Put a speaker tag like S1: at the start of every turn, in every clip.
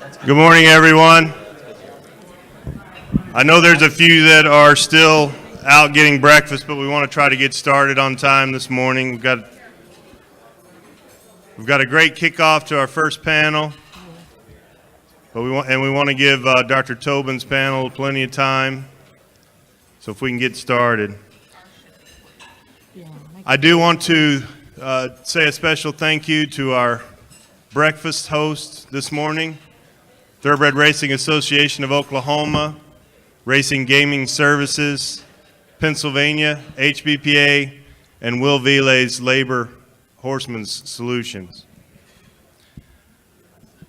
S1: Good morning, everyone. I know there's a few that are still out getting breakfast, but we want to try to get started on time this morning. We've got a great kickoff to our first panel, but we want to give Dr. Tobin's panel plenty of time. So if we can get started. I do want to say a special thank you to our breakfast host this morning, Thoroughbred Racing Association of Oklahoma, Racing Gaming Services, Pennsylvania, HBPA, and Will Vile's Labor Horsemen's Solutions.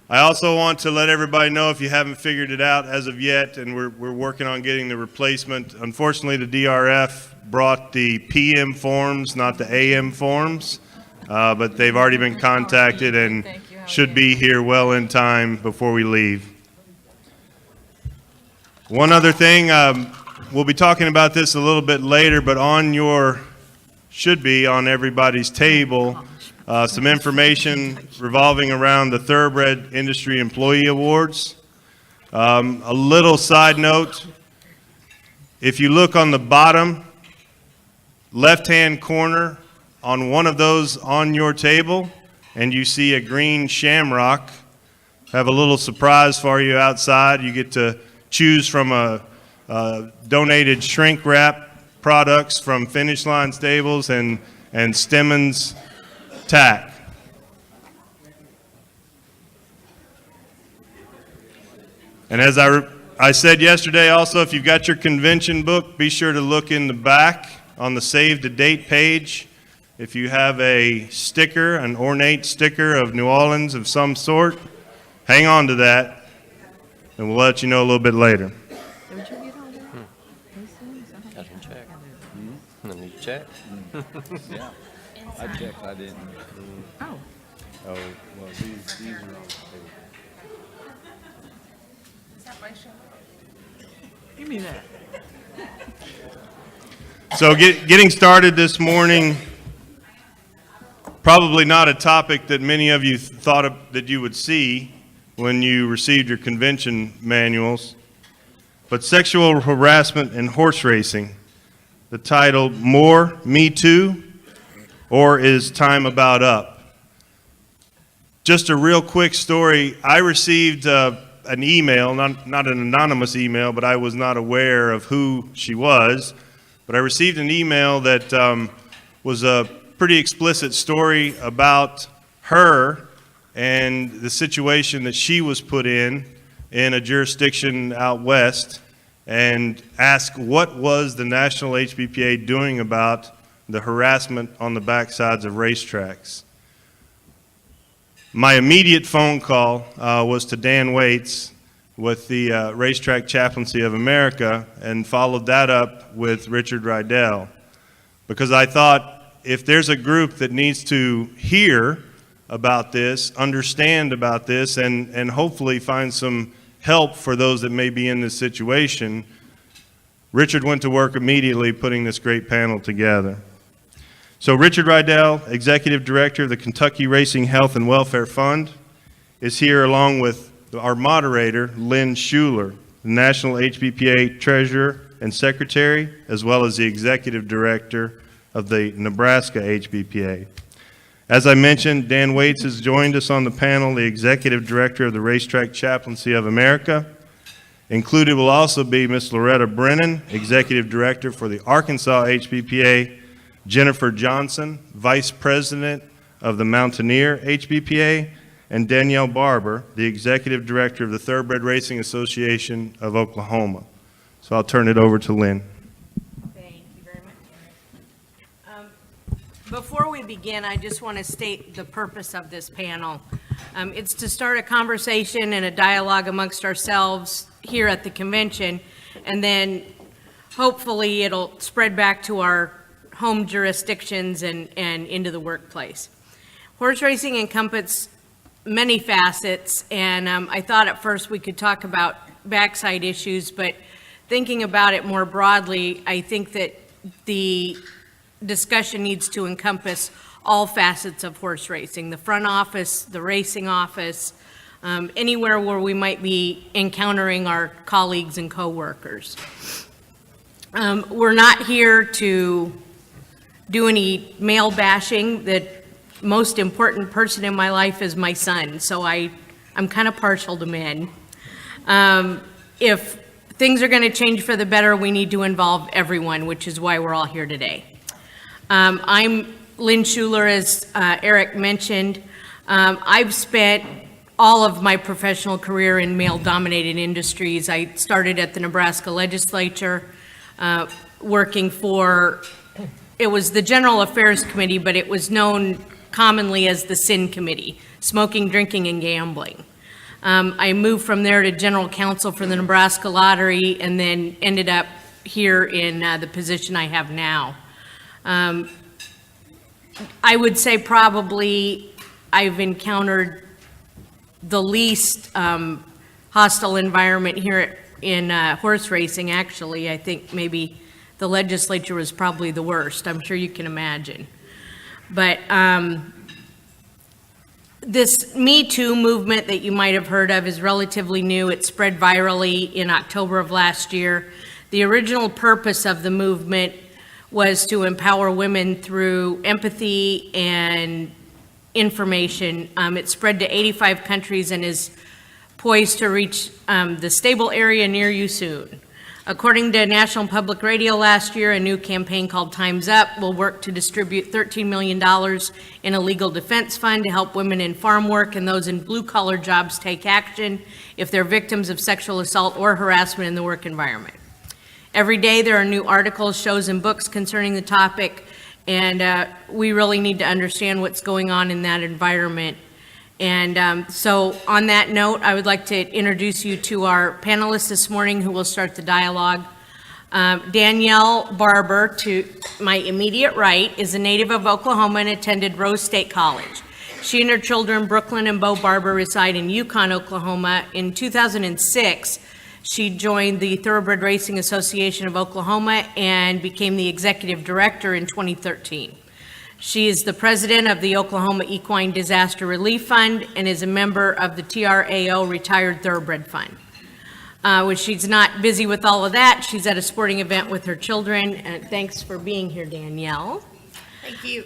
S1: I also want to let everybody know, if you haven't figured it out as of yet, and we're working on getting the replacement. Unfortunately, the DRF brought the PM forms, not the AM forms, but they've already been contacted and should be here well in time before we leave. One other thing, we'll be talking about this a little bit later, but should be on everybody's table, some information revolving around the Thoroughbred Industry Employee Awards. A little side note, if you look on the bottom left-hand corner on one of those on your table and you see a green shamrock, have a little surprise for you outside. You get to choose from a donated shrink wrap products from Finish Line Stables and Stemmons Tack. And as I said yesterday also, if you've got your convention book, be sure to look in the back on the Save the Date page. If you have a sticker, an ornate sticker of New Orleans of some sort, hang on to that, and we'll let you know a little bit later.
S2: Did you get all that?
S3: I didn't check. Let me check.
S4: Yeah, I checked. I didn't.
S2: Oh.
S4: Oh, well, these are on the table.
S2: Is that my show? Give me that.
S1: So getting started this morning, probably not a topic that many of you thought that you would see when you received your convention manuals, but sexual harassment in horse racing, the title, More Me Too, or Is Time About Up? Just a real quick story. I received an email, not an anonymous email, but I was not aware of who she was, but I received an email that was a pretty explicit story about her and the situation that she was put in a jurisdiction out west, and asked what was the National HBPA doing about the harassment on the backsides of racetracks. My immediate phone call was to Dan Waits with the Racetrack Chaplaincy of America, and followed that up with Richard Rydell, because I thought, if there's a group that needs to hear about this, understand about this, and hopefully find some help for those that may be in this situation, Richard went to work immediately putting this great panel together. So Richard Rydell, Executive Director of the Kentucky Racing Health and Welfare Fund, is here along with our moderator, Lynn Schuler, the National HBPA Treasurer and Secretary, as well as the Executive Director of the Nebraska HBPA. As I mentioned, Dan Waits has joined us on the panel, the Executive Director of the Racetrack Chaplaincy of America. Included will also be Ms. Loretta Brennan, Executive Director for the Arkansas HBPA, Jennifer Johnson, Vice President of the Mountaineer HBPA, and Danielle Barber, the Executive Director of the Thoroughbred Racing Association of Oklahoma. So I'll turn it over to Lynn.
S2: Before we begin, I just want to state the purpose of this panel. It's to start a conversation and a dialogue amongst ourselves here at the convention, and then hopefully it'll spread back to our home jurisdictions and into the workplace. Horse racing encompasses many facets, and I thought at first we could talk about backside issues, but thinking about it more broadly, I think that the discussion needs to encompass all facets of horse racing, the front office, the racing office, anywhere where we might be encountering our colleagues and coworkers. We're not here to do any male bashing. The most important person in my life is my son, so I'm kind of partial to men. If things are going to change for the better, we need to involve everyone, which is why we're all here today. I'm Lynn Schuler, as Eric mentioned. I've spent all of my professional career in male-dominated industries. I started at the Nebraska legislature, working for, it was the General Affairs Committee, but it was known commonly as the SIN Committee, Smoking, Drinking, and Gambling. I moved from there to General Counsel for the Nebraska Lottery, and then ended up here in the position I have now. I would say probably I've encountered the least hostile environment here in horse racing, actually. I think maybe the legislature was probably the worst. I'm sure you can imagine. But this Me Too movement that you might have heard of is relatively new. It spread virally in October of last year. The original purpose of the movement was to empower women through empathy and information. It spread to 85 countries and is poised to reach the stable area near you soon. According to National Public Radio last year, a new campaign called Time's Up will work to distribute $13 million in a legal defense fund to help women in farm work and those in blue-collar jobs take action if they're victims of sexual assault or harassment in the work environment. Every day there are new articles, shows, and books concerning the topic, and we really need to understand what's going on in that environment. And so on that note, I would like to introduce you to our panelists this morning who will start the dialogue. Danielle Barber, to my immediate right, is a native of Oklahoma and attended Rose State College. She and her children, Brooklyn and Bo Barber, reside in Yukon, Oklahoma. In 2006, she joined the Thoroughbred Racing Association of Oklahoma and became the executive director in 2013. She is the president of the Oklahoma Equine Disaster Relief Fund and is a member of the TRAO Retired Thoroughbred Fund. When she's not busy with all of that, she's at a sporting event with her children. And thanks for being here, Danielle.
S5: Thank you.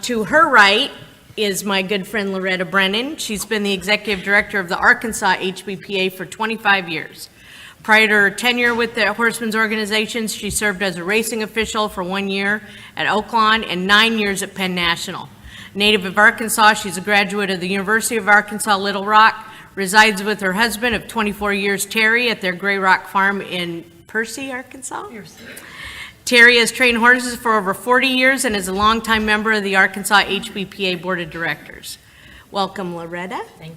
S2: To her right is my good friend Loretta Brennan. She's been the executive director of the Arkansas HBPA for 25 years. Prior to her tenure with the Horsemen's Organizations, she served as a racing official for 1 year at Oaklawn and 9 years at Penn National. Native of Arkansas, she's a graduate of the University of Arkansas Little Rock, resides with her husband of 24 years, Terry, at their Gray Rock Farm in Percy, Arkansas. Terry has trained horses for over 40 years and is a longtime member of the Arkansas HBPA Board of Directors. Welcome, Loretta.
S5: Thank you.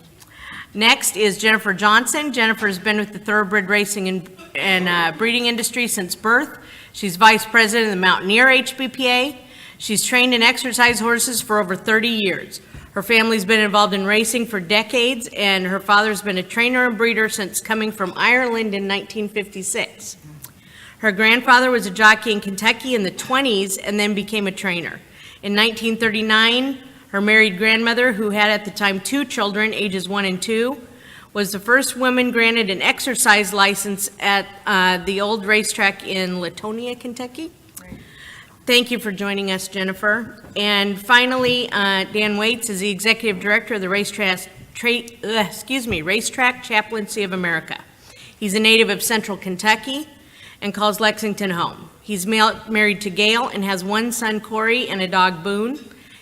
S2: Next is Jennifer Johnson. Jennifer has been with the thoroughbred racing and breeding industry since birth. She's vice president of the Mountaineer HBPA. She's trained and exercised horses for over 30 years. Her family's been involved in racing for decades, and her father's been a trainer and breeder since coming from Ireland in 1956. Her grandfather was a jockey in Kentucky in the 20s and then became a trainer. In 1939, her married grandmother, who had at the time 2 children, ages 1 and 2, was the first woman granted an exercise license at the old racetrack in Latonia, Kentucky. Thank you for joining us, Jennifer. And finally, Dan Waits is the executive director of the Racetrack Chaplaincy of America. He's a native of Central Kentucky and calls Lexington home. He's married to Gail and has 1 son, Corey, and a dog, Boone.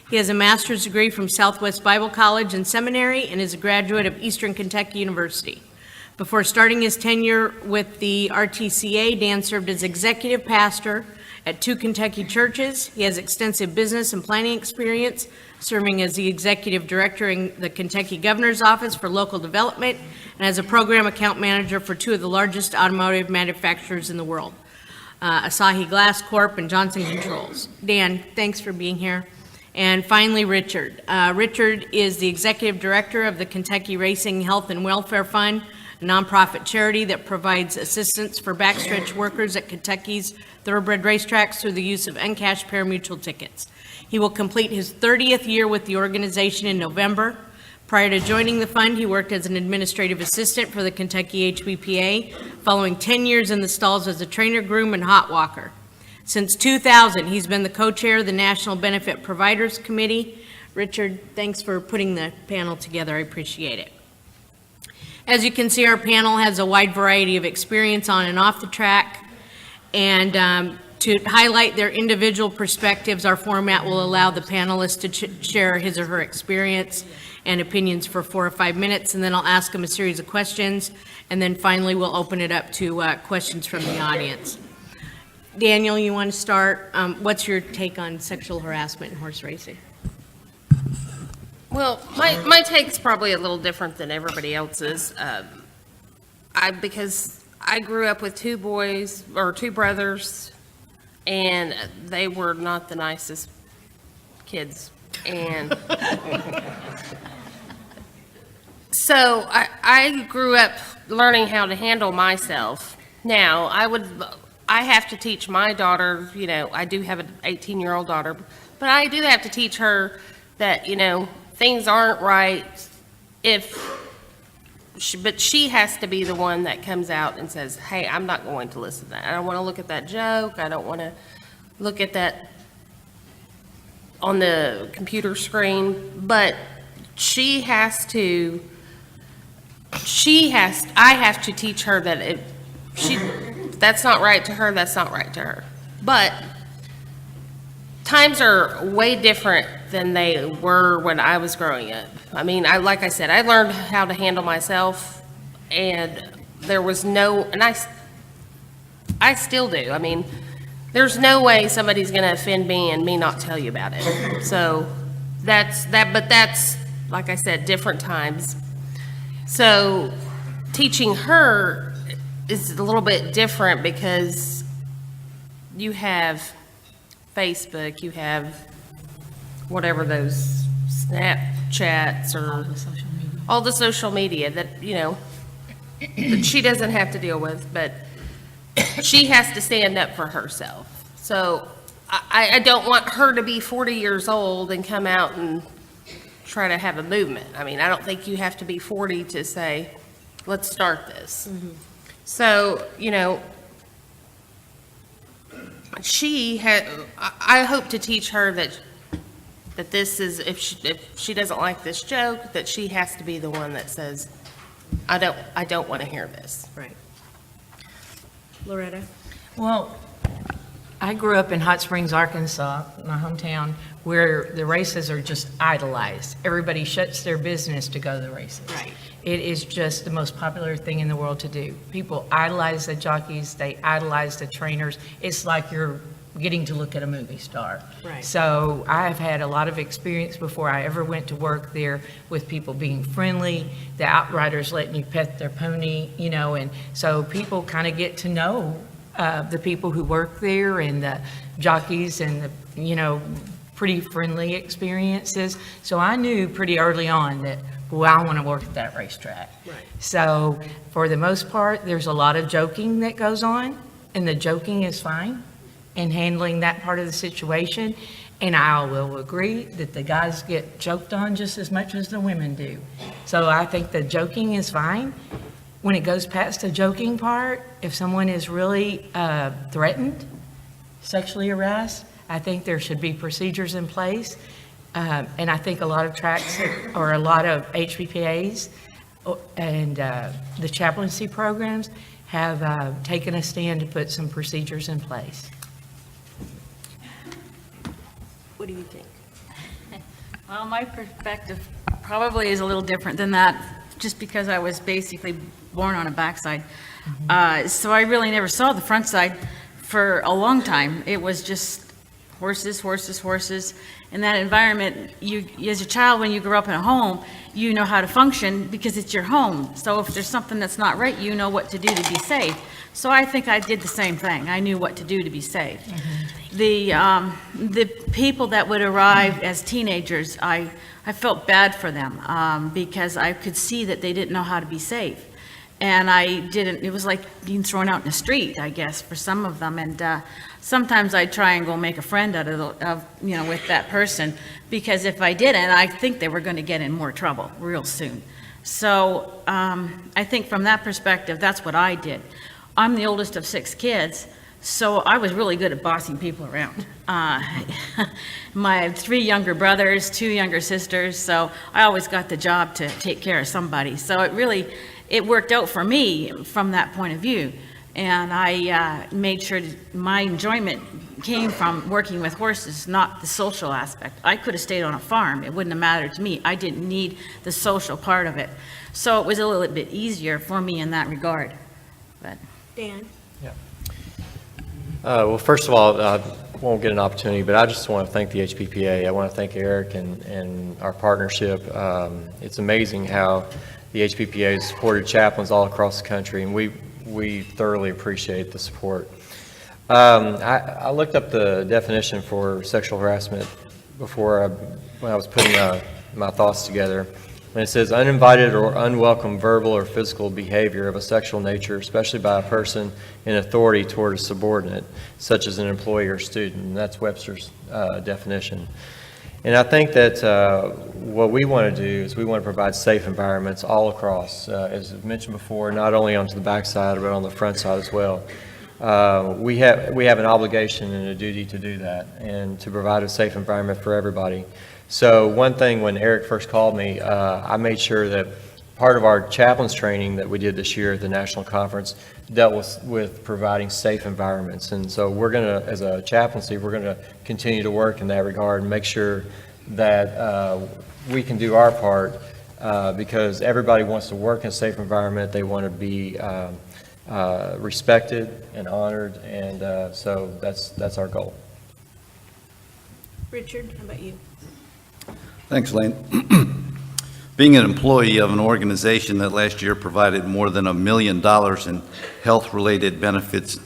S2: He has a master's degree from Southwest Bible College and Seminary and is a graduate of Eastern Kentucky University. Before starting his tenure with the RTCA, Dan served as executive pastor at 2 Kentucky churches. He has extensive business and planning experience, serving as the executive director in the Kentucky Governor's Office for Local Development and as a program account manager for 2 of the largest automotive manufacturers in the world, Asahi Glass Corp. And Johnson Controls. Dan, thanks for being here. And finally, Richard. Richard is the executive director of the Kentucky Racing Health and Welfare Fund, a nonprofit charity that provides assistance for backstretch workers at Kentucky's thoroughbred racetracks through the use of uncashed pari-mutuel tickets. He will complete his 30th year with the organization in November. Prior to joining the fund, he worked as an administrative assistant for the Kentucky HBPA, following 10 years in the stalls as a trainer, groom, and hot walker. Since 2000, he's been the co-chair of the National Benefit Providers Committee. Richard, thanks for putting the panel together. I appreciate it. As you can see, our panel has a wide variety of experience on and off the track. And to highlight their individual perspectives, our format will allow the panelists to share his or her experience and opinions for 4 or 5 minutes, and then I'll ask them a series of questions, and then finally we'll open it up to questions from the audience. Daniel, you want to start? What's your take on sexual harassment in horse racing?
S5: Well, my take's probably a little different than everybody else's. Because I grew up with 2 brothers, and they were not the nicest kids. And so I grew up learning how to handle myself. Now, I have to teach my daughter, I do have an 18-year-old daughter, but I do have to teach her that, things aren't right but she has to be the one that comes out and says, hey, I'm not going to listen to that. I don't want to look at that joke. I don't want to look at that on the computer screen. But I have to teach her that that's not right to her, that's not right to her. But times are way different than they were when I was growing up. I mean, like I said, I learned how to handle myself, and there was and I still do. I mean, there's no way somebody's going to offend me and me not tell you about it. So but that's, like I said, different times. So teaching her is a little bit different because you have Facebook, you have whatever those Snapchats or all the social media that, that she doesn't have to deal with, but she has to stand up for herself. So I don't want her to be 40 years old and come out and try to have a movement. I mean, I don't think you have to be 40 to say, let's start this. Mm-hmm. So, I hope to teach her that this is, if she doesn't like this joke, that she has to be the one that says, I don't want to hear this.
S2: Right. Loretta?
S6: Well, I grew up in Hot Springs, Arkansas, my hometown, where the races are just idolized. Everybody shuts their business to go to the races.
S2: Right.
S6: It is just the most popular thing in the world to do. People idolize the jockeys, they idolize the trainers. It's like you're getting to look at a movie star.
S2: Right.
S6: So I have had a lot of experience before I ever went to work there with people being friendly, the outriders letting you pet their pony, and so people kind of get to know the people who work there and the jockeys and the, pretty friendly experiences. So I knew pretty early on that, well, I want to work at that racetrack.
S2: Right.
S6: So for the most part, there's a lot of joking that goes on, and the joking is fine in handling that part of the situation. And I will agree that the guys get joked on just as much as the women do. So I think the joking is fine. When it goes past the joking part, if someone is really threatened, sexually harassed, I think there should be procedures in place. And I think a lot of tracks or a lot of HBPAs and the chaplaincy programs have taken a stand to put some procedures in place.
S2: What do you think?
S7: Well, my perspective probably is a little different than that, just because I was basically born on a backside. So I really never saw the front side for a long time. It was just horses, horses, horses. In that environment, you, as a child, when you grow up in a home, you know how to function because it's your home. So if there's something that's not right, you know what to do to be safe. So I think I did the same thing. I knew what to do to be safe. The people that would arrive as teenagers, I felt bad for them because I could see that they didn't know how to be safe. And I didn't, it was like being thrown out in the street, I guess, for some of them. And sometimes I try and go make a friend out of with that person, because if I didn't, I think they were going to get in more trouble real soon. So I think from that perspective, that's what I did. I'm the oldest of 6 kids, so I was really good at bossing people around. My 3 younger brothers, 2 younger sisters, so I always got the job to take care of somebody. So it worked out for me from that point of view. And I made sure my enjoyment came from working with horses, not the social aspect. I could have stayed on a farm. It wouldn't have mattered to me. I didn't need the social part of it. So it was a little bit easier for me in that regard. But
S2: Dan?
S3: Well, first of all, I won't get an opportunity, but I just want to thank the HBPA. I want to thank Eric and our partnership. It's amazing how the HBPA has supported chaplains all across the country, and we thoroughly appreciate the support. I looked up the definition for sexual harassment when I was putting my thoughts together. And it says uninvited or unwelcome verbal or physical behavior of a sexual nature, especially by a person in authority toward a subordinate, such as an employee or student. And that's Webster's definition. And I think that what we want to do is we want to provide safe environments all across, as I've mentioned before, not only onto the backside, but on the front side as well. We have an obligation and a duty to do that and to provide a safe environment for everybody. So one thing, when Eric first called me, I made sure that part of our chaplains training that we did this year at the national conference dealt with providing safe environments. And so we're going to, as a chaplaincy, we're going to continue to work in that regard and make sure that we can do our part, because everybody wants to work in a safe environment. They want to be respected and honored, and so that's our goal.
S2: Richard, how about you?
S8: Thanks, Lane. Being an employee of an organization that last year provided more than $1 million in health-related benefits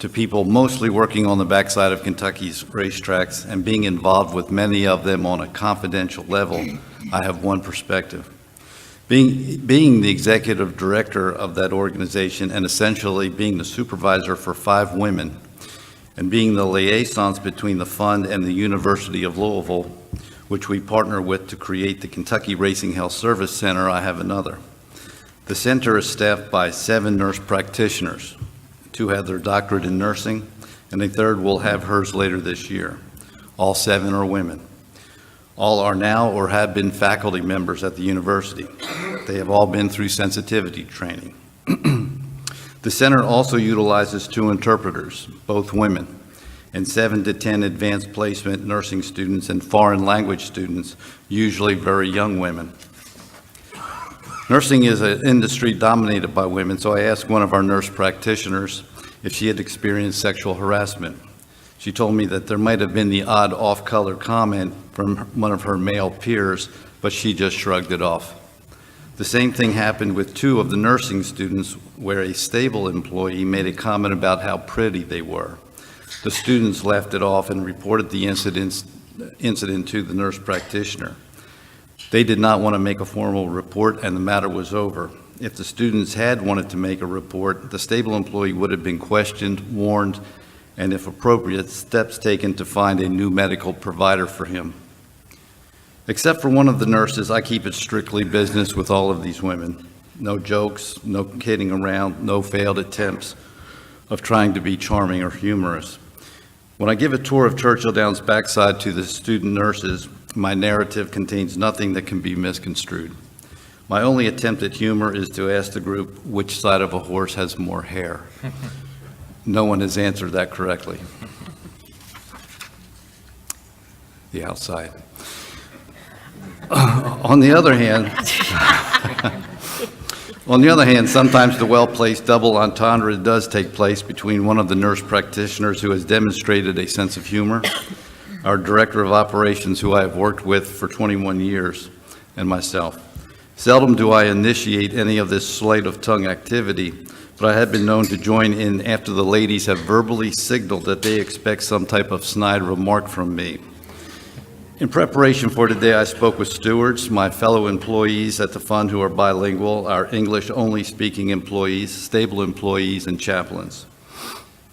S8: to people mostly working on the backside of Kentucky's racetracks, and being involved with many of them on a confidential level, I have one perspective. Being the executive director of that organization and essentially being the supervisor for 5 women, and being the liaisons between the fund and the University of Louisville, which we partner with to create the Kentucky Racing Health Service Center, I have another. The center is staffed by 7 nurse practitioners. 2 have their doctorate in nursing, and a 3rd will have hers later this year. All 7 are women. All are now or have been faculty members at the university. They have all been through sensitivity training. The center also utilizes 2 interpreters, both women, and 7 to 10 advanced placement nursing students and foreign language students, usually very young women. Nursing is an industry dominated by women, so I asked one of our nurse practitioners if she had experienced sexual harassment. She told me that there might have been the odd off-color comment from one of her male peers, but she just shrugged it off. The same thing happened with 2 of the nursing students, where a stable employee made a comment about how pretty they were. The students laughed it off and reported the incident to the nurse practitioner. They did not want to make a formal report, and the matter was over. If the students had wanted to make a report, the stable employee would have been questioned, warned, and if appropriate, steps taken to find a new medical provider for him. Except for one of the nurses, I keep it strictly business with all of these women. No jokes, no kidding around, no failed attempts of trying to be charming or humorous. When I give a tour of Churchill Downs backside to the student nurses, my narrative contains nothing that can be misconstrued. My only attempt at humor is to ask the group which side of a horse has more hair. No one has answered that correctly. The outside. On the other hand, sometimes the well-placed double entendre does take place between one of the nurse practitioners who has demonstrated a sense of humor, our director of operations, who I have worked with for 21 years, and myself. Seldom do I initiate any of this sleight of tongue activity, but I have been known to join in after the ladies have verbally signaled that they expect some type of snide remark from me. In preparation for today, I spoke with stewards, my fellow employees at the fund who are bilingual, our English-only speaking employees, stable employees, and chaplains.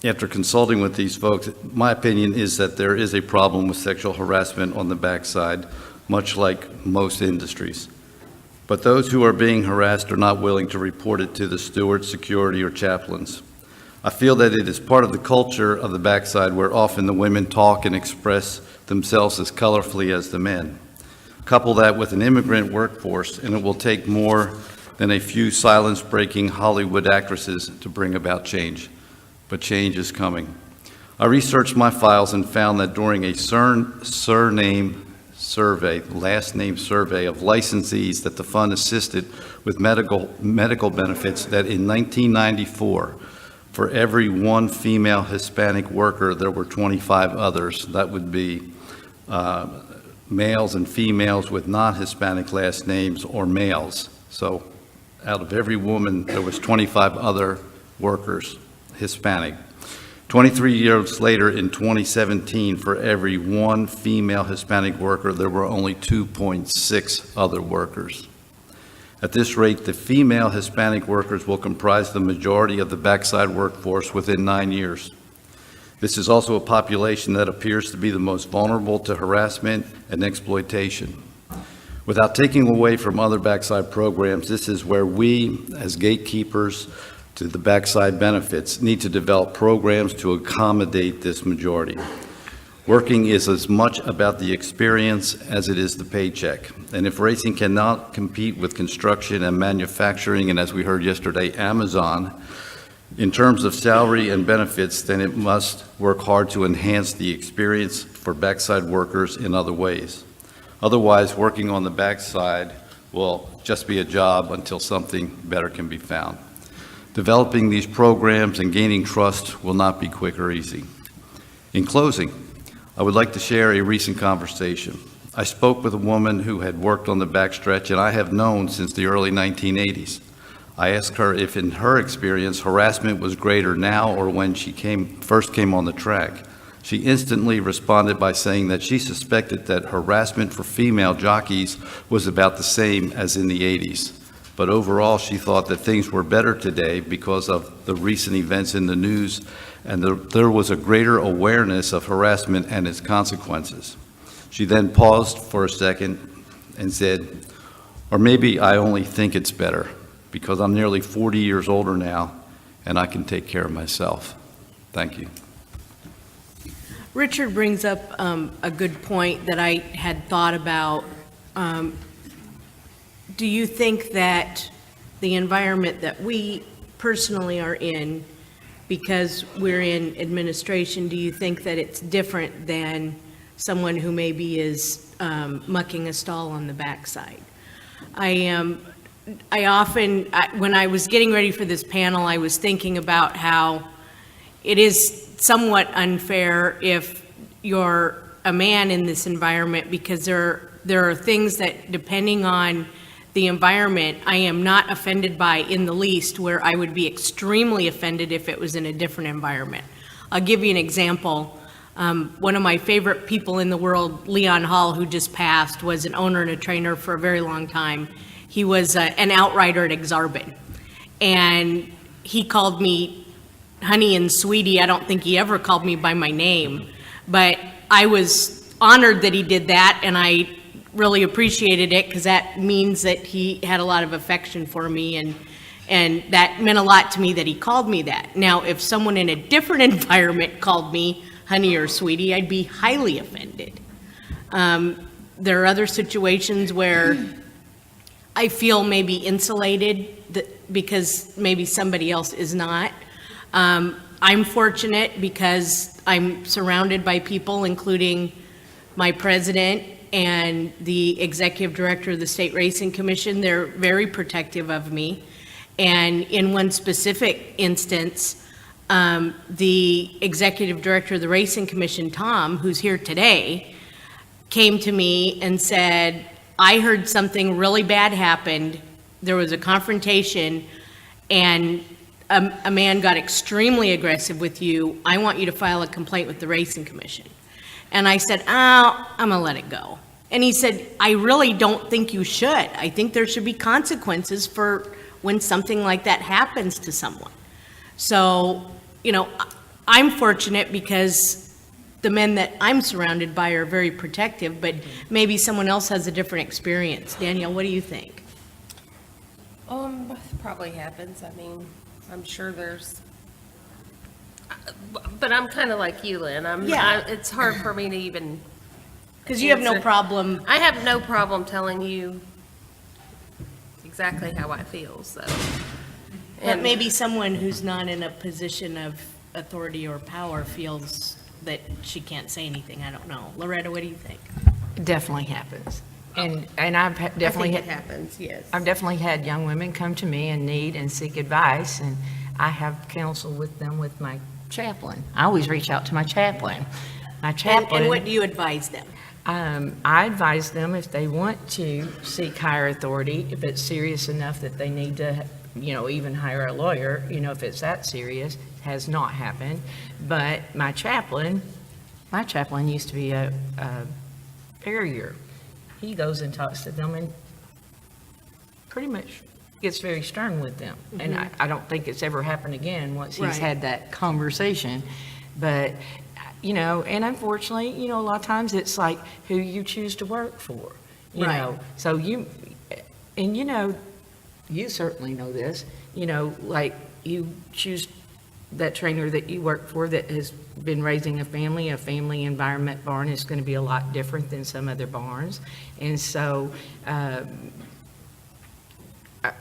S8: After consulting with these folks, my opinion is that there is a problem with sexual harassment on the backside, much like most industries. But those who are being harassed are not willing to report it to the stewards, security, or chaplains. I feel that it is part of the culture of the backside where often the women talk and express themselves as colorfully as the men. Couple that with an immigrant workforce, and it will take more than a few silence-breaking Hollywood actresses to bring about change. But change is coming. I researched my files and found that during a surname survey, last name survey of licensees that the fund assisted with medical benefits, that in 1994, for every one female Hispanic worker, there were 25 others. That would be males and females with non-Hispanic last names or males. So out of every woman, there was 25 other workers, Hispanic. 23 years later, in 2017, for every one female Hispanic worker, there were only 2.6 other workers. At this rate, the female Hispanic workers will comprise the majority of the backside workforce within 9 years. This is also a population that appears to be the most vulnerable to harassment and exploitation. Without taking away from other backside programs, this is where we, as gatekeepers to the backside benefits, need to develop programs to accommodate this majority. Working is as much about the experience as it is the paycheck. And if racing cannot compete with construction and manufacturing, and as we heard yesterday, Amazon, in terms of salary and benefits, then it must work hard to enhance the experience for backside workers in other ways. Otherwise, working on the backside will just be a job until something better can be found. Developing these programs and gaining trust will not be quick or easy. In closing, I would like to share a recent conversation. I spoke with a woman who had worked on the backstretch, and I have known since the early 1980s. I asked her if, in her experience, harassment was greater now or when she first came on the track. She instantly responded by saying that she suspected that harassment for female jockeys was about the same as in the 80s. But overall, she thought that things were better today because of the recent events in the news, and there was a greater awareness of harassment and its consequences. She then paused for a second and said, or maybe I only think it's better because I'm nearly 40 years older now and I can take care of myself. Thank you.
S2: Richard brings up a good point that I had thought about. Do you think that the environment that we personally are in, because we're in administration, do you think that it's different than someone who maybe is mucking a stall on the backside? When I was getting ready for this panel, I was thinking about how it is somewhat unfair if you're a man in this environment, because there are things that, depending on the environment, I am not offended by in the least, where I would be extremely offended if it was in a different environment. I'll give you an example. One of my favorite people in the world, Leon Hall, who just passed, was an owner and a trainer for a very long time. He was an outrider at Exarban, and he called me honey and sweetie. I don't think he ever called me by my name, but I was honored that he did that, and I really appreciated it because that means that he had a lot of affection for me, and that meant a lot to me that he called me that. Now, if someone in a different environment called me honey or sweetie, I'd be highly offended. There are other situations where I feel maybe insulated because maybe somebody else is not. I'm fortunate because I'm surrounded by people, including my president and the executive director of the State Racing Commission. They're very protective of me. And in one specific instance, the executive director of the Racing Commission, Tom, who's here today, came to me and said, I heard something really bad happened. There was a confrontation, and a man got extremely aggressive with you. I want you to file a complaint with the Racing Commission. And I said, oh, I'm gonna let it go. And he said, I really don't think you should. I think there should be consequences for when something like that happens to someone. So, I'm fortunate because the men that I'm surrounded by are very protective, but maybe someone else has a different experience. Danielle, what do you think?
S5: Probably happens. I mean, I'm sure there's, but I'm kind of like you, Lynn. It's hard for me to even.
S2: Because you have no
S5: answer.
S2: problem.
S5: I have no problem telling you exactly how I feel, so.
S2: But maybe someone who's not in a position of authority or power feels that she can't say anything. I don't know. Loretta, what do you think?
S6: It definitely happens. And I've definitely
S5: I think it
S6: had,
S5: happens, yes.
S6: I've definitely had young women come to me and need and seek advice, and I have counsel with them with my chaplain. I always reach out to my chaplain. My chaplain.
S2: And what do you advise them?
S6: I advise them if they want to seek higher authority, if it's serious enough that they need to, even hire a lawyer, if it's that serious, has not happened. But my chaplain used to be a farrier. He goes and talks to them and pretty much gets very stern with them. And I don't think it's ever happened again once he's
S2: Right.
S6: had that conversation. But and unfortunately, a lot of times it's like who you choose to work for, you
S2: Right.
S6: know. So you certainly know this, like you choose that trainer that you work for that has been raising a family environment barn is going to be a lot different than some other barns. And so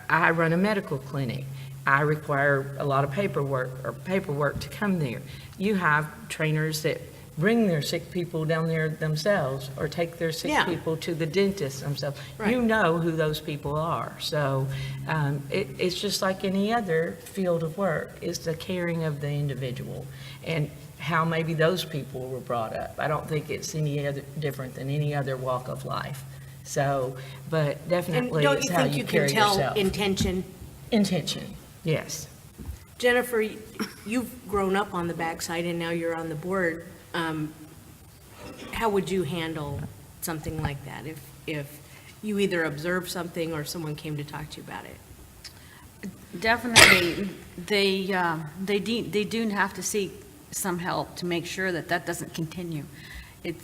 S6: I run a medical clinic. I require a lot of paperwork to come there. You have trainers that bring their sick people down there themselves or take their sick
S2: Yeah.
S6: people to the dentist themselves.
S2: Right.
S6: You know who those people are. So it's just like any other field of work. It's the caring of the individual and how maybe those people were brought up. I don't think it's any other different than any other walk of life. So, but
S2: And
S6: definitely
S2: don't
S6: it's
S2: you
S6: how
S2: think
S6: you
S2: you can
S6: carry
S2: tell
S6: yourself.
S2: intention?
S6: Intention, yes.
S2: Jennifer, you've grown up on the backside and now you're on the board. How would you handle something like that if you either observed something or someone came to talk to you about it?
S7: Definitely, they do have to seek some help to make sure that that doesn't continue.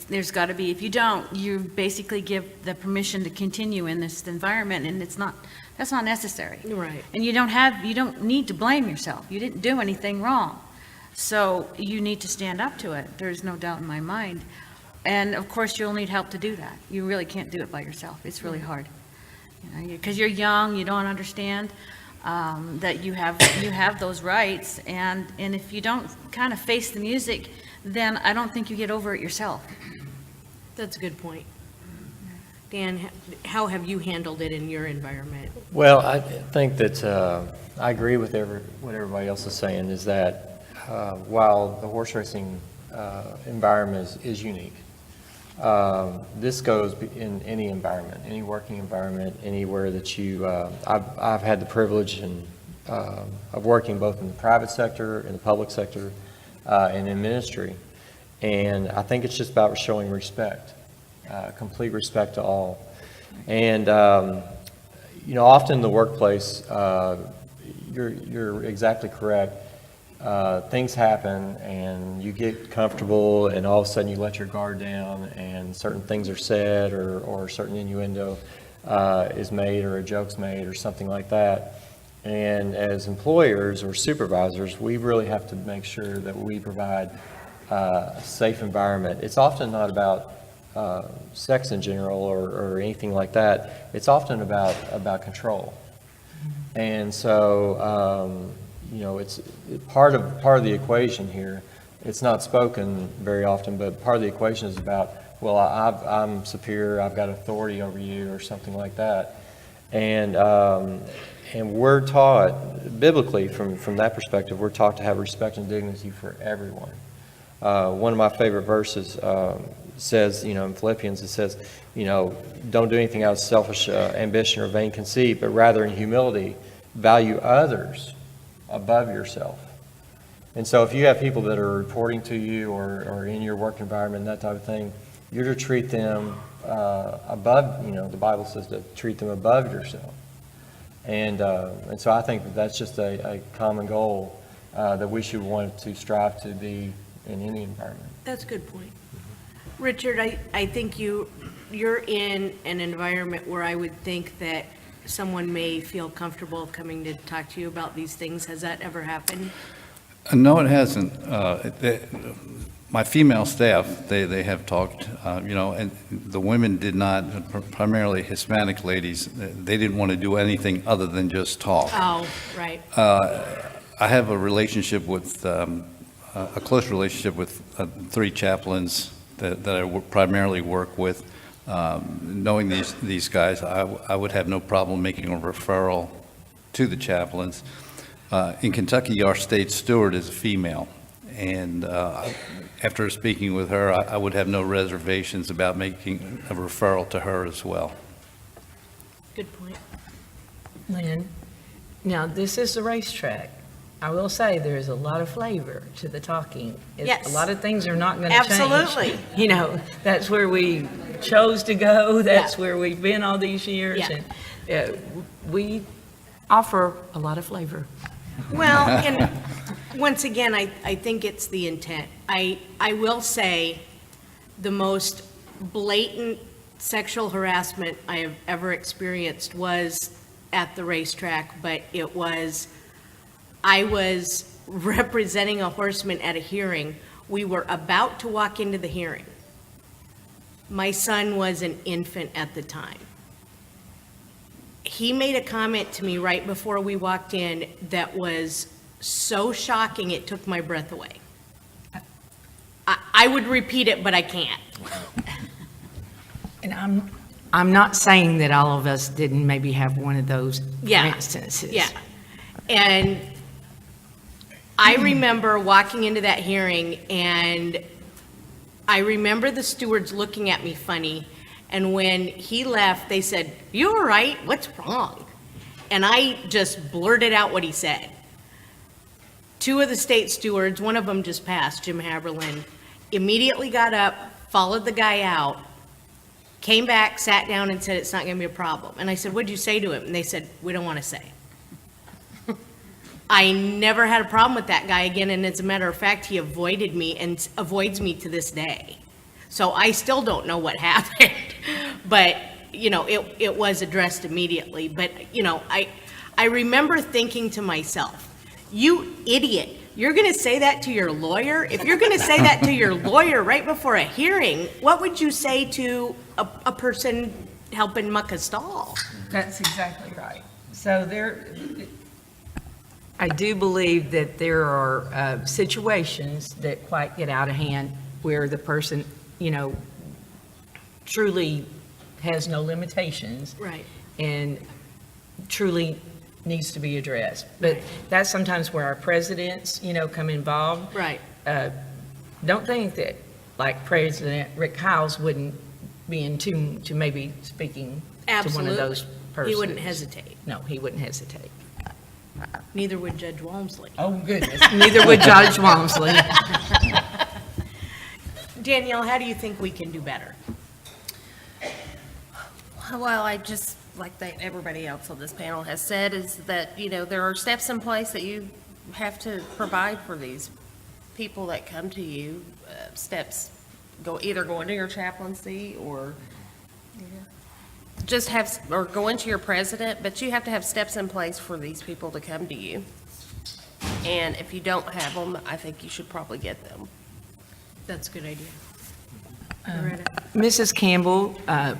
S7: There's got to be, if you don't, you basically give the permission to continue in this environment, and that's not necessary.
S2: Right.
S7: And you don't need to blame yourself. You didn't do anything wrong. So you need to stand up to it. There's no doubt in my mind. And of course, you'll need help to do that. You really can't do it by yourself. It's really hard. Because you're young, you don't understand that you have those rights. And if you don't kind of face the music, then I don't think you get over it yourself.
S2: That's a good point. Dan, how have you handled it in your environment?
S3: Well, I think that I agree with what everybody else is saying, is that while the horse racing environment is unique, this goes in any environment, any working environment, anywhere that you, I've had the privilege of working both in the private sector, in the public sector, and in ministry. And I think it's just about showing respect, complete respect to all. And, often in the workplace, you're exactly correct. Things happen and you get comfortable and all of a sudden you let your guard down and certain things are said or certain innuendo is made or a joke's made or something like that. And as employers or supervisors, we really have to make sure that we provide a safe environment. It's often not about sex in general or anything like that. It's often about control. And so, it's part of the equation here. It's not spoken very often, but part of the equation is about, well, I'm superior, I've got authority over you, or something like that. And we're taught, biblically, from that perspective, we're taught to have respect and dignity for everyone. One of my favorite verses says, in Philippians, it says, don't do anything out of selfish ambition or vain conceit, but rather in humility, value others above yourself. And so if you have people that are reporting to you or in your work environment, that type of thing, you're to treat them above, the Bible says to treat them above yourself. And so I think that's just a common goal that we should want to strive to be in any environment.
S2: That's a good point. Richard, I think you're in an environment where I would think that someone may feel comfortable coming to talk to you about these things. Has that ever happened?
S8: No, it hasn't. My female staff, they have talked, and the women did not, primarily Hispanic ladies, they didn't want to do anything other than just talk.
S2: Oh, right.
S8: I have a relationship with, a close relationship with 3 chaplains that I primarily work with. Knowing these guys, I would have no problem making a referral to the chaplains. In Kentucky, our state steward is a female, and after speaking with her, I would have no reservations about making a referral to her as well.
S2: Good point.
S6: Lynn, now, this is the racetrack. I will say, there's a lot of flavor to the talking.
S2: Yes.
S6: A lot of things are not going to change.
S2: Absolutely.
S6: That's where we chose to go, that's
S2: Yeah.
S6: where we've been all these years,
S2: Yeah.
S6: and we offer a lot of flavor.
S2: Well, and once again, I think it's the intent. I will say the most blatant sexual harassment I have ever experienced was at the racetrack, but I was representing a horseman at a hearing. We were about to walk into the hearing. My son was an infant at the time. He made a comment to me right before we walked in that was so shocking, it took my breath away. I would repeat it, but I can't.
S6: And I'm not saying that all of us didn't maybe have one of those
S2: Yeah.
S6: instances.
S2: Yeah. And I remember walking into that hearing, and I remember the stewards looking at me funny. And when he left, they said, "You all right? What's wrong?" And I just blurted out what he said. 2 of the state stewards, one of them just passed, Jim Haberlin, immediately got up, followed the guy out, came back, sat down, and said, "It's not going to be a problem." And I said, "What'd you say to him?" And they said, "We don't want to say." I never had a problem with that guy again, and as a matter of fact, he avoided me and avoids me to this day. So I still don't know what happened, but, it was addressed immediately. But, I remember thinking to myself, you idiot, you're going to say that to your lawyer? If you're going to say that to your lawyer right before a hearing, what would you say to a person helping muck a stall?
S6: That's exactly right. So I do believe that there are situations that quite get out of hand where the person, truly has no limitations.
S2: Right.
S6: And truly needs to be addressed. But that's sometimes where our presidents, come involved.
S2: Right.
S6: Don't think that, like President Rick Howes wouldn't be in tune to maybe speaking to one of those persons.
S2: He wouldn't hesitate.
S6: No, he wouldn't hesitate.
S2: Neither would Judge Walmsley.
S6: Oh, goodness. Neither would Judge Walmsley.
S2: Danielle, how do you think we can do better?
S5: Well, I just, like everybody else on this panel has said, is that, there are steps in place that you have to provide for these people that come to you. Steps either go into your chaplaincy or just or go into your president, but you have to have steps in place for these people to come to you. And if you don't have them, I think you should probably get them.
S2: That's a good idea.
S6: Mrs. Campbell,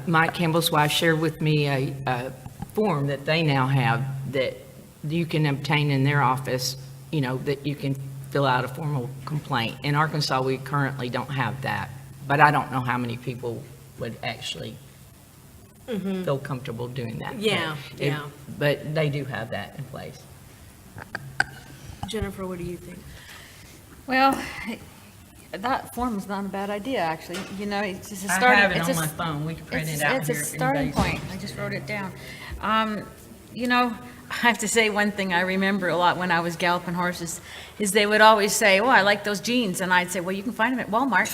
S6: Mike Campbell's wife, shared with me a form that they now have that you can obtain in their office, that you can fill out a formal complaint. In Arkansas, we currently don't have that, but I don't know how many people would actually feel comfortable doing that.
S2: Yeah,
S6: But
S2: yeah.
S6: But they do have that in place.
S2: Jennifer, what do you think?
S7: Well, that form is not a bad idea, actually. It's just a
S6: I
S7: starting.
S6: have it
S7: it's
S6: on
S7: a-
S6: my phone. We can print it out
S7: It's
S6: here
S7: a
S6: if
S7: starting
S6: anybody's-
S7: point. I just wrote it down. I have to say, one thing I remember a lot when I was galloping horses is they would always say, "Oh, I like those jeans," and I'd say, "Well, you can find them at Walmart."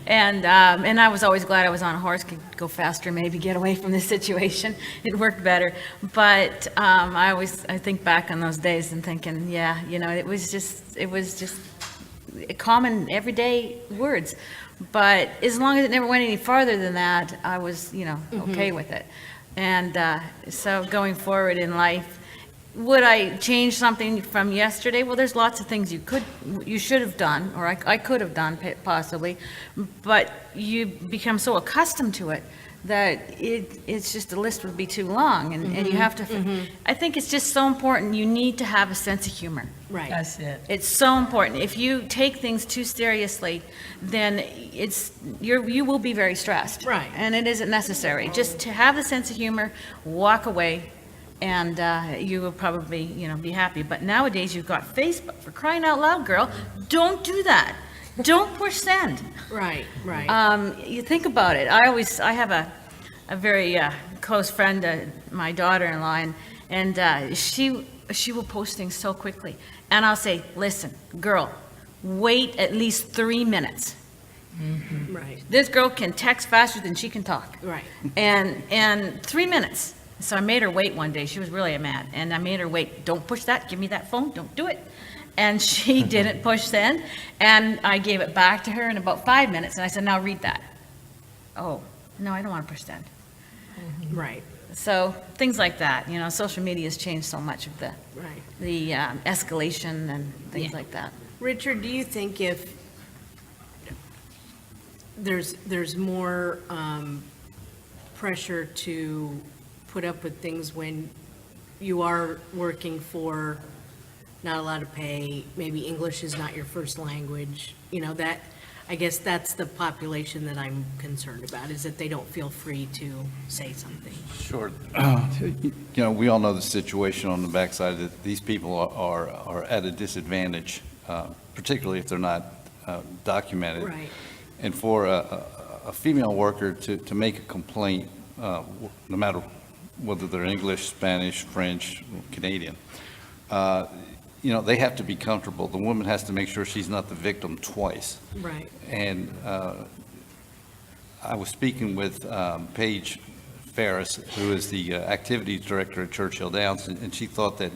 S7: And I was always glad I was on a horse, could go faster, maybe get away from this situation. It worked better. But I think back on those days and thinking, yeah, it was just common everyday words. But as long as it never went any farther than that, I was, okay with it. And so going forward in life, would I change something from yesterday? Well, there's lots of things you should have done, or I could have done possibly, but you become so accustomed to it that it's just, the list would be too long, and you have to, I think it's just so important, you need to have a sense of humor.
S2: Right.
S6: That's it.
S7: It's so important. If you take things too seriously, then you will be very stressed.
S2: Right.
S7: And it isn't necessary. Just to have the sense of humor, walk away, and you will probably, be happy. But nowadays, you've got Facebook. For crying out loud, girl, don't do that. Don't push send.
S2: Right, right.
S7: You think about it. I have a very close friend, my daughter-in-law, and she will post things so quickly. And I'll say, listen, girl, wait at least 3 minutes.
S2: Right,
S7: This girl can text faster than she can talk.
S2: right.
S7: And 3 minutes. So I made her wait one day. She was really mad. And I made her wait. Don't push that. Give me that phone. Don't do it. And she didn't push send. And I gave it back to her in about 5 minutes. And I said, now read that. Oh, no, I don't want to push send.
S2: Right,
S7: So things like that, social media has changed so much of the
S2: right.
S7: Escalation and things
S2: Yeah.
S7: like that.
S2: Richard, do you think if there's more pressure to put up with things when you are working for not a lot of pay, maybe English is not your first language, that, I guess that's the population that I'm concerned about, is that they don't feel free to say something.
S8: Sure. We all know the situation on the backside, that these people are at a disadvantage, particularly if they're not documented.
S2: Right.
S8: And for a female worker to make a complaint, no matter whether they're English, Spanish, French, Canadian, they have to be comfortable. The woman has to make sure she's not the victim twice.
S2: Right.
S8: And I was speaking with Paige Ferris, who is the activities director at Churchill Downs, and she thought that,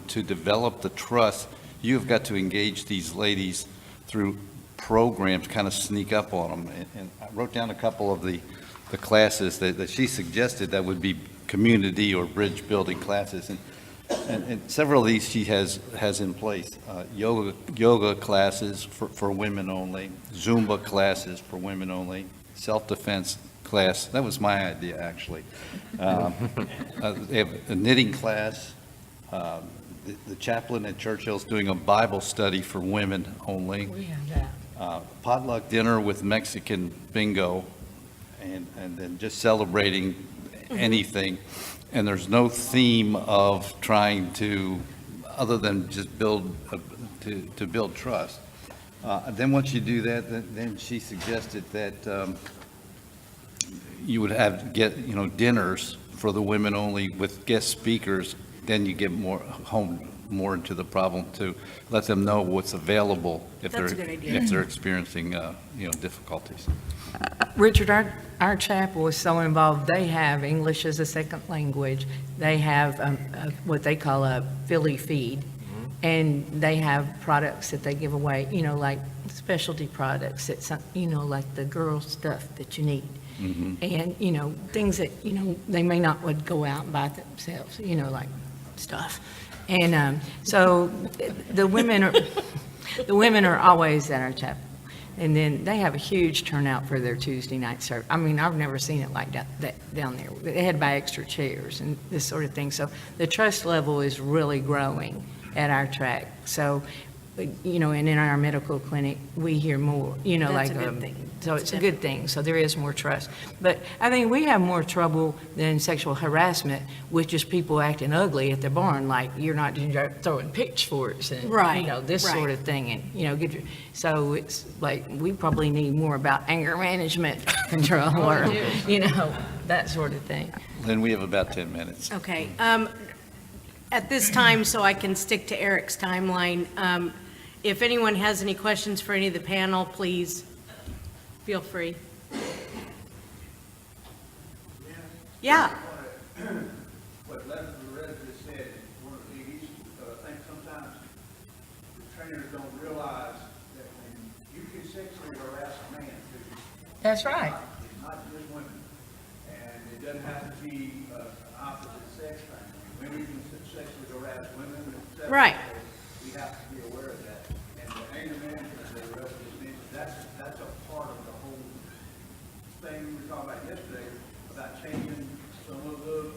S8: to develop the trust, you've got to engage these ladies through programs, kind of sneak up on them. And I wrote down a couple of the classes that she suggested that would be community or bridge building classes. And several of these she has in place. Yoga classes for women only, Zumba classes for women only, self-defense class. That was my idea, actually. They have a knitting class. The chaplain at Churchill's doing a Bible study for women only.
S6: We have that.
S8: Potluck dinner with Mexican bingo, and then just celebrating anything. And there's no theme of trying to, other than just to build trust. Then once you do that, then she suggested that you would get dinners for the women only with guest speakers. Then you get more into the problem, to let them know what's available if
S2: That's a good idea.
S8: if they're experiencing difficulties.
S6: Richard, our chapel is so involved, they have English as a second language. They have what they call a Philly feed, and they have products that they give away, like specialty products, like the girl stuff that you need. And, things that, they may not would go out and buy themselves, like stuff. And so the women are always at our chapel. And then they have a huge turnout for their Tuesday night service. I mean, I've never seen it like that down there. They had to buy extra chairs and this sort of thing. So the trust level is really growing at our track. So, and in our medical clinic, we hear more,
S2: That's a good thing.
S6: So it's a good thing. So there is more trust. But I think we have more trouble than sexual harassment with just people acting ugly at the barn, like you're not throwing pitchforks and,
S2: Right,
S6: this
S2: right.
S6: sort of thing. And, so it's like, we probably need more about anger management control or, that sort of thing.
S8: Then we have about 10 minutes.
S2: Okay. At this time, so I can stick to Eric's timeline, if anyone has any questions for any of the panel, please feel free. Yeah.
S9: What Leslie Loretta just said is one of the big issues, because I think sometimes the trainers don't realize that when you can sexually harass a man, too,
S6: That's right.
S9: it's not just women, and it doesn't have to be an opposite sex thing. Women can sexually harass women.
S2: Right.
S9: We have to be aware of that. And the anger management that Loretta just mentioned, that's a part of the whole thing we were talking about yesterday, about changing some of the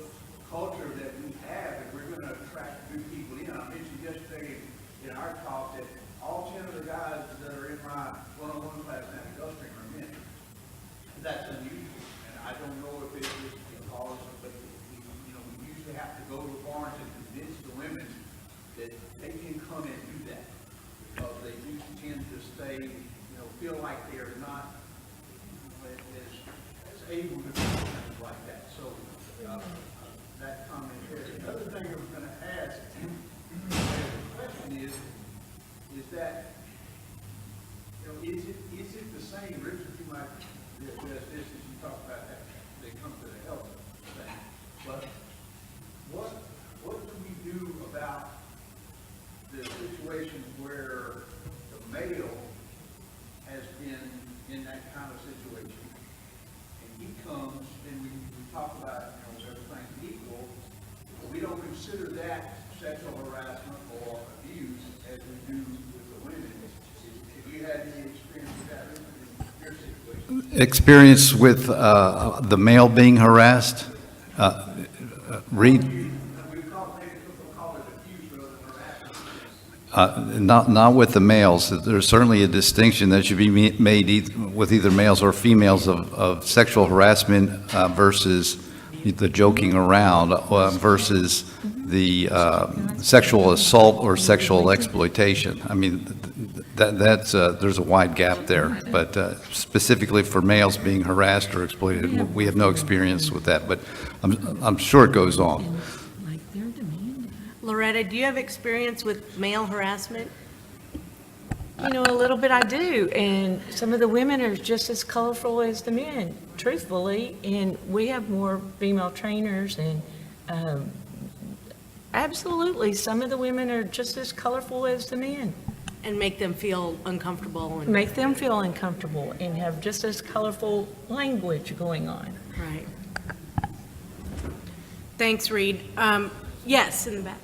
S9: culture that we have, if we're gonna attract new people in. I mentioned yesterday in our talk that all 10 of the guys that are in my one-on-one class now in Gulfstream are men. That's unusual, and I don't know if it's just because, but, you know, we usually have to go to the barns and convince the women that they can come and do that, because they do tend to stay, you know, feel like they are not as able to do things like that. So, that comment there. The other thing I was gonna ask, the question is that, you know, is it the same, Richard, you might address this as you talk about that, they come to the health thing, but what do we do about the situations where the male has been in that kind of situation, and he comes, and we talk about, you know, everything's equal, but we don't consider that sexual harassment or abuse as we do with the women. Have you had any experience with that in your situation?
S8: Experience with the male being harassed? Read.
S9: We call it abuse rather than harassment.
S8: Not with the males. There's certainly a distinction that should be made with either males or females of sexual harassment versus the joking around versus the sexual assault or sexual exploitation. I mean, that's there's a wide gap there. But specifically for males being harassed or exploited, we have no experience with that. But I'm sure it goes on.
S2: Loretta, do you have experience with male harassment?
S6: You know, a little bit I do, and some of the women are just as colorful as the men, truthfully, and we have more female trainers, and absolutely, some of the women are just as colorful as the men.
S2: And make them feel uncomfortable and.
S6: Make them feel uncomfortable and have just as colorful language going on.
S2: Right. Thanks, Reed. Yes, in the back.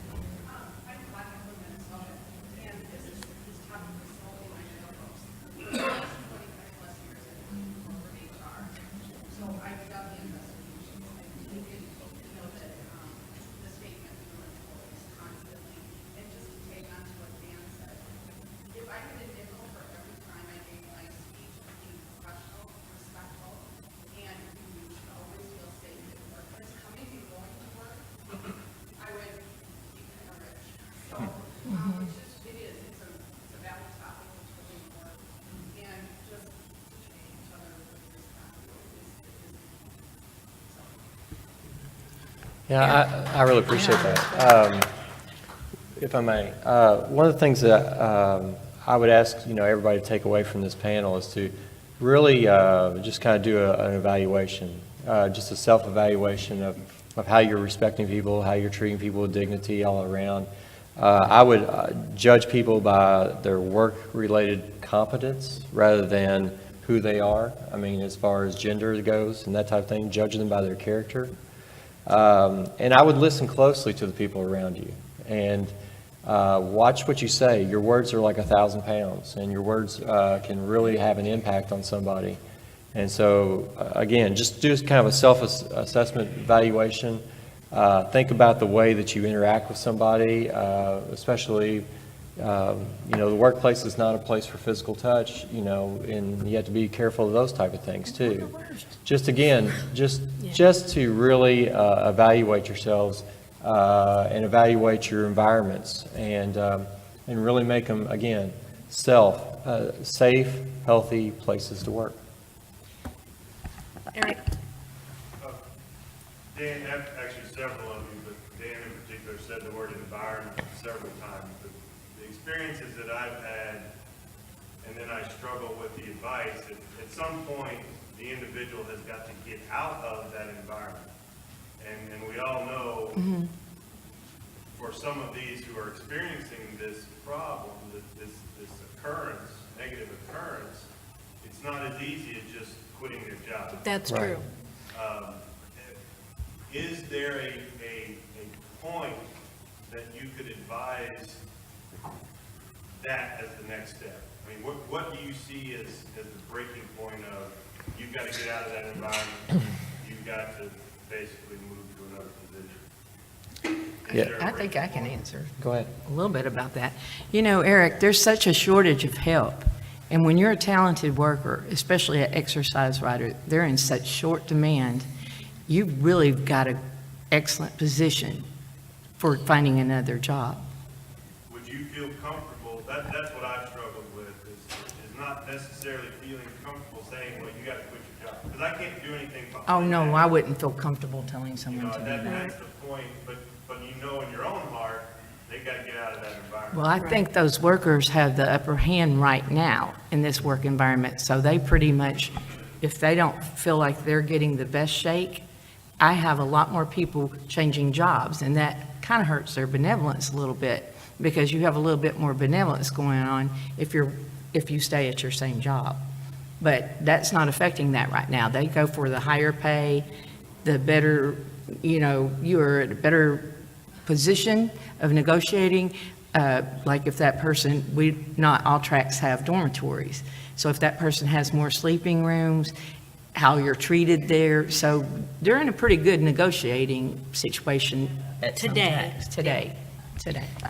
S3: Yeah, I really appreciate that. If I may, one of the things that I would ask, you know, everybody to take away from this panel is to really just kind of do an evaluation, just a self-evaluation of how you're respecting people, how you're treating people with dignity all around. I would judge people by their work-related competence rather than who they are. I mean, as far as gender goes and that type of thing, judge them by their character. And I would listen closely to the people around you and watch what you say. Your words are like 1,000 pounds, and your words can really have an impact on somebody. And so, again, just do kind of a self-assessment evaluation. Think about the way that you interact with somebody, especially, you know, the workplace is not a place for physical touch, you know, and you have to be careful of those type of things too. Just again, just to really evaluate yourselves and evaluate your environments and really make them, again, safe, healthy places to work.
S2: Eric?
S1: Dan, actually several of you, but Dan in particular said said the word environment several times, but the experiences that I've had, and then I struggle with the advice, at some point, the individual has got to get out of that environment. And we all know, for some of these who are experiencing this problem, this occurrence, negative occurrence, it's not as easy as just quitting their job.
S2: That's
S3: Right.
S2: true.
S1: Is there a point that you could advise that as the next step? I mean, what do you see as the breaking point of, you've got to get out of that environment, you've got to basically move to another position? Is
S3: Yeah.
S1: there a
S6: I think
S1: breaking
S6: I can
S1: point?
S6: answer
S3: Go ahead.
S6: a little bit about that. You know, Eric, there's such a shortage of help. And when you're a talented worker, especially an exercise rider, they're in such short demand, you've really got an excellent position for finding another job.
S1: Would you feel comfortable, that's what I've struggled with, is not necessarily feeling comfortable saying, well, you got to quit your job, because I can't do anything behind
S6: Oh, no,
S1: that.
S6: I wouldn't feel comfortable telling
S1: You
S6: someone
S1: know,
S6: to do that.
S1: that's the point, but you know in your own heart, they got to get out of that environment.
S6: Well, I think those workers have the upper hand right now in this work environment, so they pretty much, if they don't feel like they're getting the best shake, I have a lot more people changing jobs, and that kind of hurts their benevolence a little bit, because you have a little bit more benevolence going on if you stay at your same job. But that's not affecting that right now. They go for the higher pay, the better, you know, you are at a better position of negotiating. Like if that person, not all tracks have dormitories. So if that person has more sleeping rooms, how you're treated there. So they're in a pretty good negotiating situation at some
S2: Today.
S6: tracks. Today.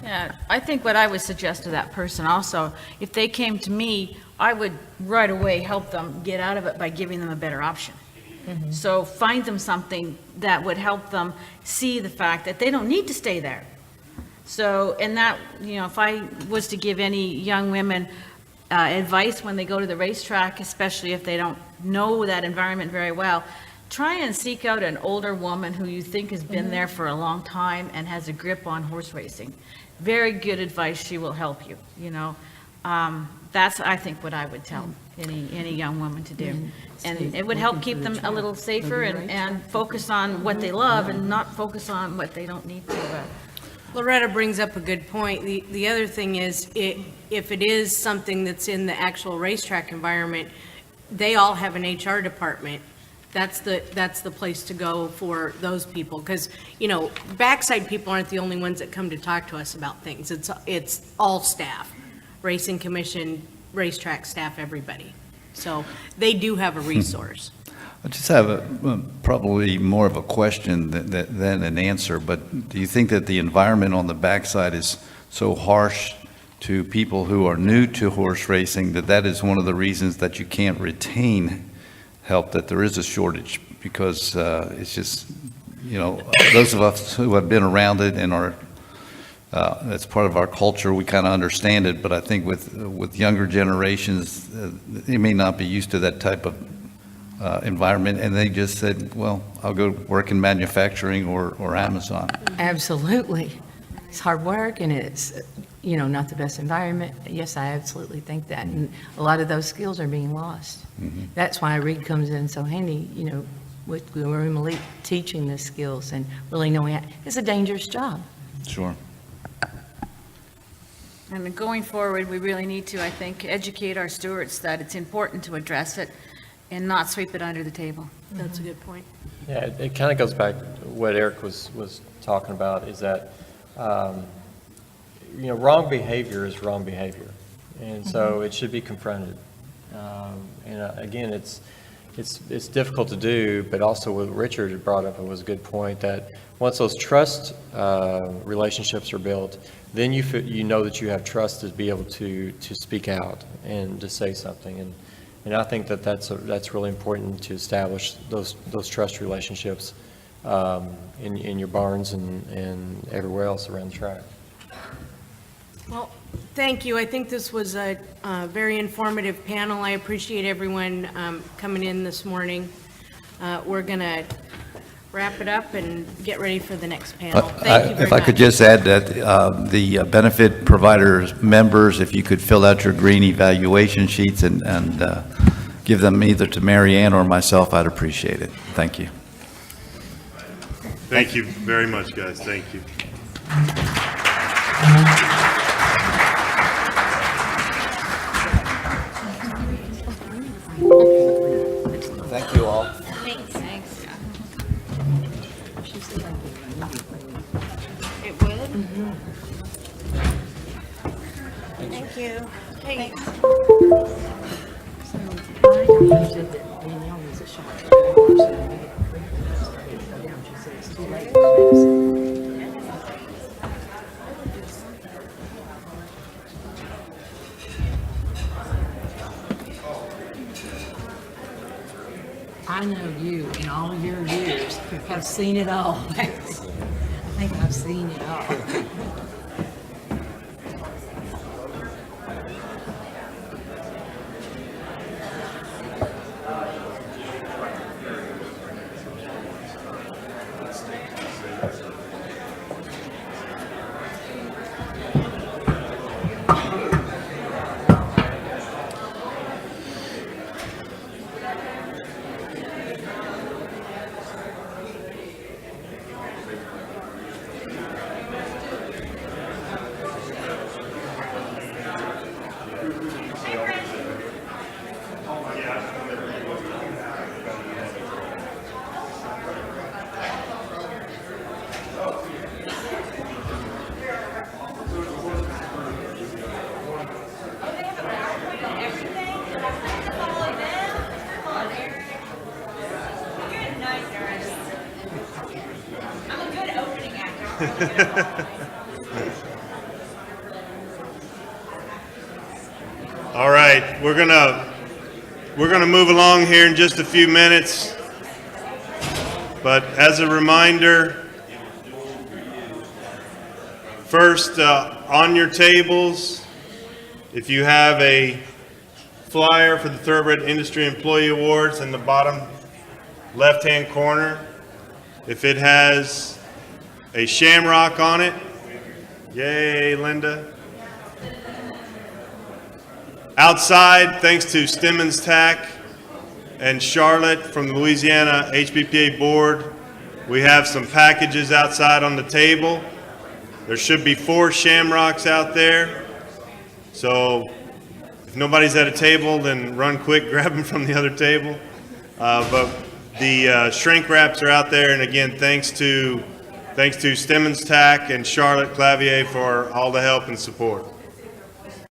S7: Yeah, I think what I would suggest to that person also, if they came to me, I would right away help them get out of it by giving them a better option. So find them something that would help them see the fact that they don't need to stay there. So, and that, you know, if I was to give any young women advice when they go to the racetrack, especially if they don't know that environment very well, try and seek out an older woman who you think has been there for a long time and has a grip on horse racing. Very good advice, she will help you, you know. That's, I think, what I would tell any young woman to do. And it would help keep them a little safer and focus on what they love and not focus on what they don't need to.
S2: Loretta brings up a good point. The other thing is, if it is something that's in the actual racetrack environment, they all have an HR department. That's the place to go for those people, because, you know, backside people aren't the only ones that come to talk to us about things. It's all staff, racing commission, racetrack staff, everybody. So they do have a resource.
S8: I just have probably more of a question than an answer, but do you think that the environment on the backside is so harsh to people who are new to horse racing that is one of the reasons that you can't retain help, that there is a shortage? Because it's just, you know, those of us who have been around it and are, that's part of our culture, we kind of understand it, but I think with younger generations, they may not be used to that type of environment, and they just said, well, I'll go work in manufacturing or Amazon.
S6: Absolutely. It's hard work, and it's, you know, not the best environment. Yes, I absolutely think that. And a lot of those skills are being lost. That's why Reed comes in so handy, you know, with Guru Malik teaching the skills and really knowing how. It's a dangerous job.
S8: Sure.
S7: And going forward, we really need to, I think, educate our stewards that it's important to address it and not sweep it under the table.
S2: That's a good point.
S3: Yeah, it kind of goes back to what Eric was talking about, is that, you know, wrong behavior is wrong behavior. And so it should be confronted. Again, it's difficult to do, but also what Richard had brought up, it was a good point, that once those trust relationships are built, then you know that you have trust to be able to speak out and to say something. And I think that's really important to establish those trust relationships in your barns and everywhere else around the track.
S2: Well, thank you. I think this was a very informative panel. I appreciate everyone coming in this morning. We're going to wrap it up and get ready for the next panel. Thank you very
S8: If I could
S2: much.
S8: just add that the benefit providers members, if you could fill out your green evaluation sheets and give them either to Mary Ann or myself, I'd appreciate it. Thank you.
S1: Thank you very much, guys. Thank you.
S8: Thank you all.
S2: It would? Thank you. Hey.
S6: I know you in all your years have seen it all. I think I've seen it all.
S1: All right, we're gonna move along here in just a few minutes. But as a reminder, first, on your tables, if you have a flyer for the Thoroughbred Industry Employee Awards in the bottom left-hand corner, if it has a shamrock on it, yay, Linda. Outside, thanks to Stemmons Tack and Charlotte from the Louisiana HBPA Board, we have some packages outside on the table. There should be 4 shamrocks out there. So if nobody's at a table, then run quick, grab them from the other table. But the shrink wraps are out there, and again, thanks to Stemmons Tack and Charlotte Clavier for all the help and support.